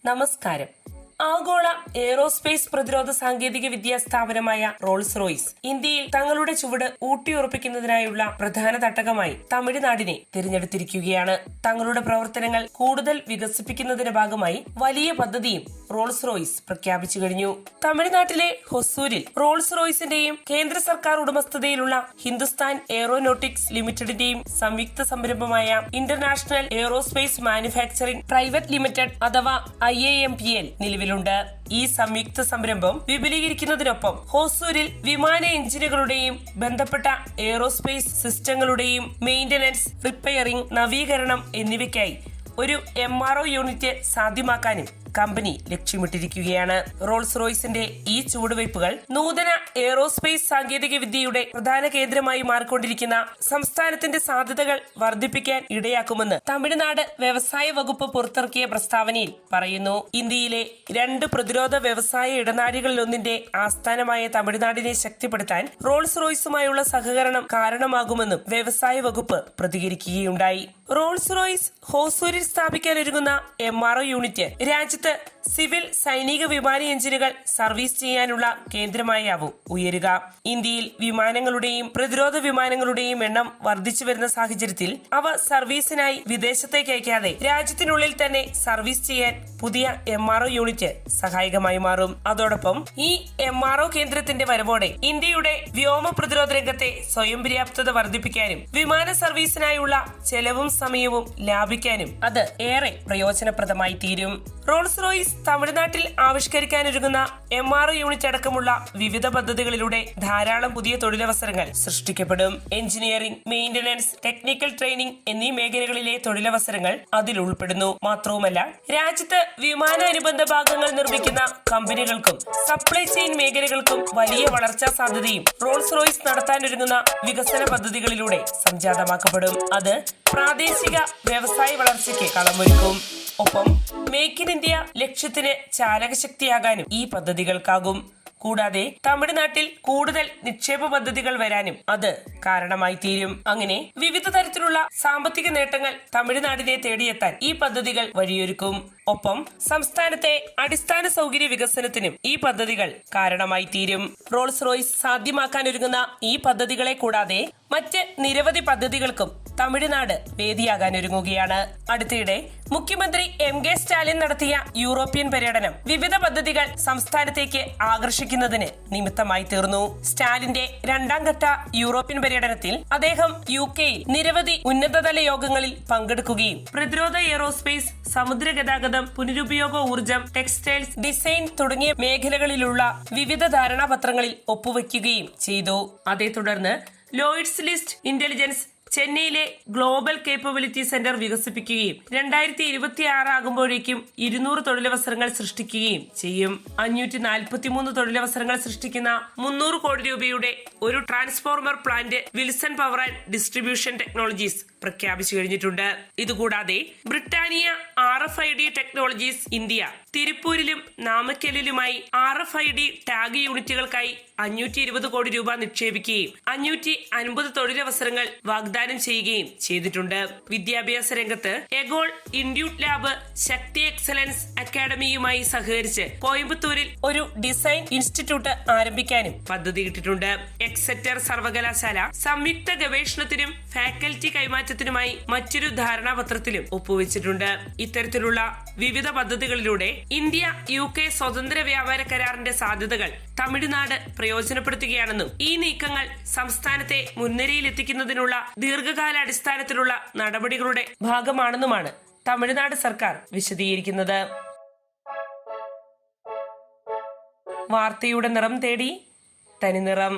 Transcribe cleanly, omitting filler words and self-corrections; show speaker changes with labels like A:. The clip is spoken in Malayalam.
A: നമസ്കാരം. ആഗോള എയ്റോസ്പേസ് പ്രതിരോധ സാങ്കേതിക വിദ്യാ സ്ഥാപനമായ റോൾസ് റോയ്സ് ഇന്ത്യയിൽ തങ്ങളുടെ ചുവട് ഊട്ടിയുറപ്പിക്കുന്നതിനായുള്ള പ്രധാന തട്ടകമായി തമിഴ്നാടിനെ തിരഞ്ഞെടുത്തിരിക്കുകയാണ്. തങ്ങളുടെ പ്രവർത്തനങ്ങൾ കൂടുതൽ വികസിപ്പിക്കുന്നതിന്റെ ഭാഗമായി വലിയ പദ്ധതിയും റോൾസ് റോയ്സ് പ്രഖ്യാപിച്ചു കഴിഞ്ഞു. തമിഴ്നാട്ടിലെ ഹൊസൂരിൽ റോൾസ് റോയ്സിന്റെയും കേന്ദ്ര സർക്കാർ ഉടമസ്ഥതയിലുള്ള ഹിന്ദുസ്ഥാൻ എയ്റോനോട്ടിക്സ് ലിമിറ്റഡിന്റെയും സംയുക്ത സംരംഭമായ international aerospace manufacturing private limited അഥവാ IAMPL നിലവിലുണ്ട്. ഈ സംയുക്ത സംരംഭം വിപുലീകരിക്കുന്നതിനൊപ്പം ഹോസൂരിൽ വിമാന എഞ്ചിനുകളുടെയും ബന്ധപ്പെട്ട എയ്റോസ്പേസ് സിസ്റ്റങ്ങളുടെയും മെയിന്റനൻസ്, റിപ്പയറിംഗ്, നവീകരണം എന്നിവയ്ക്കായി ഒരു MRO യൂണിറ്റ് സാധ്യമാക്കാനും കമ്പനി ലക്ഷ്യമിട്ടിരിക്കുകയാണ്. റോൾസ് റോയ്സിന്റെ ഈ ചുവടുവയ്പുകൾ നൂതന എയ്റോസ്പേസ് സാങ്കേതിക വിദ്യയുടെ പ്രധാന കേന്ദ്രമായി മാറിക്കൊണ്ടിരിക്കുന്ന സംസ്ഥാനത്തിന്റെ സാധ്യതകൾ വർദ്ധിപ്പിക്കാൻ ഇടയാക്കുമെന്ന് തമിഴ്നാട് വ്യവസായ വകുപ്പ് പുറത്തിറക്കിയ പ്രസ്താവനയിൽ പറയുന്നു. ഇന്ത്യയിലെ 2 പ്രതിരോധ വ്യവസായ ഇടനാഴികളിലൊന്നിന്റെ ആസ്ഥാനമായ തമിഴ്നാടിനെ ശക്തിപ്പെടുത്താൻ റോൾസ് റോയ്സുമായുള്ള സഹകരണം കാരണമാകുമെന്നും വ്യവസായ വകുപ്പ് പ്രതികരിക്കുകയുണ്ടായി. റോൾസ് റോയ്സ് ഹോസൂരിൽ സ്ഥാപിക്കാനൊരുങ്ങുന്ന MRO യൂണിറ്റ് രാജ്യത്ത് സിവിൽ, സൈനിക വിമാന എഞ്ചിനുകൾ സർവീസ് ചെയ്യാനുള്ള കേന്ദ്രമായാവും ഉയരുക. ഇന്ത്യയിൽ വിമാനങ്ങളുടെയും പ്രതിരോധ വിമാനങ്ങളുടെയും എണ്ണം വർദ്ധിച്ചു വരുന്ന സാഹചര്യത്തിൽ അവ സർവീസിനായി വിദേശത്തേക്ക് അയക്കാതെ രാജ്യത്തിനുള്ളിൽ തന്നെ സർവീസ് ചെയ്യാൻ പുതിയ MRO യൂണിറ്റ് സഹായകമായി മാറും. അതോടൊപ്പം ഈ MRO കേന്ദ്രത്തിന്റെ വരവോടെ ഇന്ത്യയുടെ വ്യോമ പ്രതിരോധ രംഗത്തെ സ്വയം പര്യാപ്തത വർദ്ധിപ്പിക്കാനും വിമാന സർവീസിനായുള്ള ചെലവും സമയവും ലാഭിക്കാനും അത് ഏറെ പ്രയോജനപ്രദമായി തീരും. റോൾസ് റോയ്സ് തമിഴ്നാട്ടിൽ ആവിഷ്കരിക്കാനൊരുങ്ങുന്ന MRO യൂണിറ്റ് അടക്കമുള്ള വിവിധ പദ്ധതികളിലൂടെ ധാരാളം പുതിയ തൊഴിലവസരങ്ങൾ സൃഷ്ടിക്കപ്പെടും. എഞ്ചിനീയറിംഗ്, മെയിന്റനൻസ്, ടെക്നിക്കൽ ട്രെയിനിംഗ് എന്നീ മേഖലകളിലെ തൊഴിലവസരങ്ങൾ അതിൽ ഉൾപ്പെടുന്നു. മാത്രവുമല്ല, രാജ്യത്ത് വിമാനാനുബന്ധ ഭാഗങ്ങൾ നിർമ്മിക്കുന്ന കമ്പനികൾക്കും സപ്ലൈ ചെയിൻ മേഖലകൾക്കും വലിയ വളർച്ചാ സാധ്യതയും റോൾസ് റോയ്സ് നടത്താനൊരുങ്ങുന്ന വികസന പദ്ധതികളിലൂടെ സംജാതമാക്കപ്പെടും. അത് പ്രാദേശിക വ്യവസായ വളർച്ചയ്ക്ക് കളമൊരുക്കും. ഒപ്പം മേക്ക് ഇൻ ഇന്ത്യ ലക്ഷ്യത്തിന് ചാലകശക്തിയാകാനും ഈ പദ്ധതികൾക്കാകും. കൂടാതെ തമിഴ്നാട്ടിൽ കൂടുതൽ നിക്ഷേപ പദ്ധതികൾ വരാനും അത് കാരണമായി തീരും. അങ്ങനെ വിവിധ തരത്തിലുള്ള സാമ്പത്തിക നേട്ടങ്ങൾ തമിഴ്നാടിനെ തേടിയെത്താൻ ഈ പദ്ധതികൾ വഴിയൊരുക്കും. ഒപ്പം സംസ്ഥാനത്തെ അടിസ്ഥാന സൗകര്യ വികസനത്തിനും ഈ പദ്ധതികൾ കാരണമായി തീരും. റോൾസ് റോയ്സ് സാധ്യമാക്കാനൊരുങ്ങുന്ന ഈ പദ്ധതികളെ കൂടാതെ മറ്റ് നിരവധി പദ്ധതികൾക്കും തമിഴ്നാട് വേദിയാകാനൊരുങ്ങുകയാണ്. അടുത്തിടെ മുഖ്യമന്ത്രി MK സ്റ്റാലിൻ നടത്തിയ യൂറോപ്യൻ പര്യടനം വിവിധ പദ്ധതികൾ സംസ്ഥാനത്തേക്ക് ആകർഷിക്കുന്നതിന് നിമിത്തമായി തീർന്നു. സ്റ്റാലിന്റെ 2ാം ഘട്ട യൂറോപ്യൻ പര്യടനത്തിൽ അദ്ദേഹം UK-യിൽ നിരവധി ഉന്നതതല യോഗങ്ങളിൽ പങ്കെടുക്കുകയും പ്രതിരോധ എയ്റോസ്പേസ്, സമുദ്ര ഗതാഗതം, പുനരുപയോഗ ഊർജം, ടെക്സ്റ്റൈൽസ്, ഡിസൈൻ തുടങ്ങിയ മേഖലകളിലുള്ള വിവിധ ധാരണാപത്രങ്ങളിൽ ഒപ്പുവെക്കുകയും ചെയ്തു. അതേ തുടർന്ന് ലോയിഡ്സ് ലിസ്റ്റ് ഇന്റലിജൻസ് ചെന്നൈയിലെ ഗ്ലോബൽ കേപ്പബിലിറ്റി സെന്റർ വികസിപ്പിക്കുകയും 2026 ആകുമ്പോഴേക്കും 200 തൊഴിലവസരങ്ങൾ സൃഷ്ടിക്കുകയും ചെയ്യും. 543 തൊഴിലവസരങ്ങൾ സൃഷ്ടിക്കുന്ന 300 കോടി രൂപയുടെ ഒരു transformer plant Wilson power and distribution technologies പ്രഖ്യാപിച്ചു കഴിഞ്ഞിട്ടുണ്ട്. ഇതുകൂടാതെ ബ്രിട്ടാനിയ RFID ടെക്നോളജീസ് ഇന്ത്യ തിരുപ്പൂരിലും നാമക്കലിലുമായി RFID ടാഗ് യൂണിറ്റുകൾക്കായി 520 കോടി രൂപ നിക്ഷേപിക്കുകയും 550 തൊഴിലവസരങ്ങൾ വാഗ്ദാനം ചെയ്യുകയും ചെയ്തിട്ടുണ്ട്. വിദ്യാഭ്യാസ രംഗത്ത് എഗോൾ ഇൻഡ്യൂട്ട് ലാബ്, ശക്തി എക്സലൻസ് അക്കാദമിയുമായി സഹകരിച്ച് കോയമ്പത്തൂരിൽ ഒരു ഡിസൈൻ ഇൻസ്റ്റിറ്റ്യൂട്ട് ആരംഭിക്കാനും പദ്ധതിയിട്ടിട്ടുണ്ട്. എക്സെറ്റർ സർവകലാശാല സംയുക്ത ഗവേഷണത്തിനും ഫാക്കൽറ്റി കൈമാറ്റത്തിനുമായി മറ്റൊരു ധാരണാപത്രത്തിലും ഒപ്പുവെച്ചിട്ടുണ്ട്. ഇത്തരത്തിലുള്ള വിവിധ പദ്ധതികളിലൂടെ ഇന്ത്യ UK സ്വതന്ത്ര വ്യാപാര കരാറിന്റെ സാധ്യതകൾ തമിഴ്നാട് പ്രയോജനപ്പെടുത്തുകയാണെന്നും ഈ നീക്കങ്ങൾ സംസ്ഥാനത്തെ മുൻനിരയിലെത്തിക്കുന്നതിനുള്ള ദീർഘകാലാടിസ്ഥാനത്തിലുള്ള നടപടികളുടെ ഭാഗമാണെന്നുമാണ് തമിഴ്നാട് സർക്കാർ വിശദീകരിക്കുന്നത്. വാർത്തയുടെ നിറം തേടി തനിനിറം.